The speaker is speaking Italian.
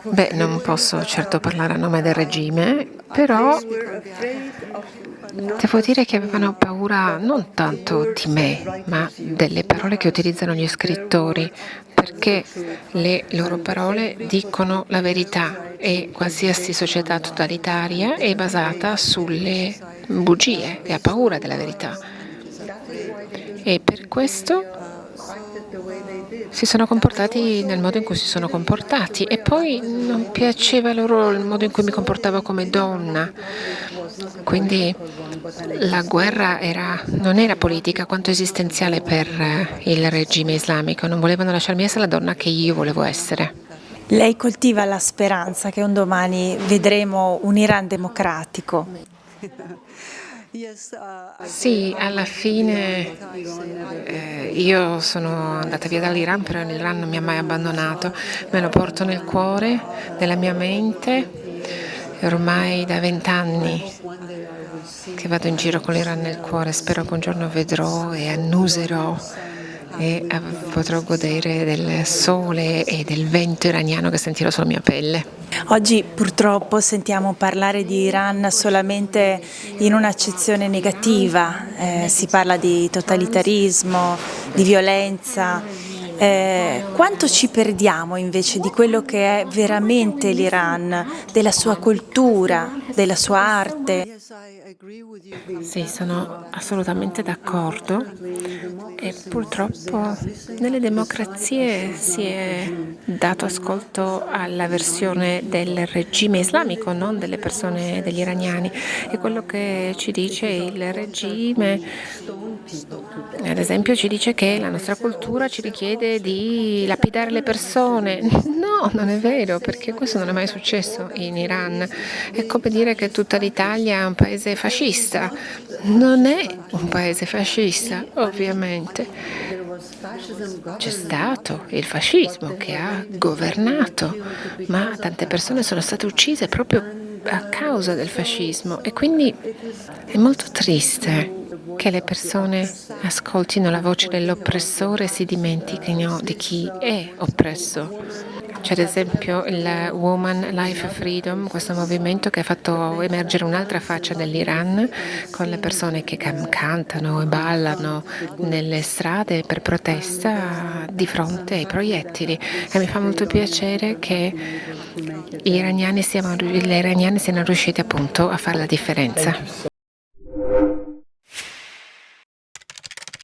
Beh, non posso certo parlare a nome del regime, però devo dire che avevano paura non tanto di me, ma delle parole che utilizzano gli scrittori, perché le loro parole dicono la verità e qualsiasi società totalitaria è basata sulle bugie e ha paura della verità. E per questo si sono comportati nel modo in cui si sono comportati e poi non piaceva loro il modo in cui mi comportavo come donna. Quindi la guerra non era politica quanto esistenziale per il regime islamico. Non volevano lasciarmi essere la donna che io volevo essere. Lei coltiva la speranza che un domani vedremo un Iran democratico. Sì, alla fine io sono andata via dall'Iran, però l'Iran non mi ha mai abbandonato. Me lo porto nel cuore, nella mia mente, e ormai da 20 anni che vado in giro con l'Iran nel cuore. Spero che un giorno vedrò e annuserò e potrò godere del sole e del vento iraniano che sentirò sulla mia pelle. Oggi purtroppo sentiamo parlare di Iran solamente in un'accezione negativa, si parla di totalitarismo, di violenza. Quanto ci perdiamo invece di quello che è veramente l'Iran, della sua cultura, della sua arte? Sì, sono assolutamente d'accordo e purtroppo nelle democrazie si è dato ascolto alla versione del regime islamico, non delle persone, degli iraniani. E quello che ci dice il regime, ad esempio, ci dice che la nostra cultura ci richiede di lapidare le persone. No, non è vero, perché questo non è mai successo in Iran. È come dire che tutta l'Italia è un paese fascista. Non è un paese fascista, ovviamente. C'è stato il fascismo che ha governato, ma tante persone sono state uccise proprio a causa del fascismo e quindi è molto triste che le persone ascoltino la voce dell'oppressore e si dimentichino di chi è oppresso. C'è ad esempio il Woman Life Freedom, questo movimento che ha fatto emergere un'altra faccia dell'Iran con le persone che cantano e ballano nelle strade per protesta di fronte ai proiettili. E mi fa molto piacere che gli iraniani le iraniane siano riusciti appunto a fare la differenza.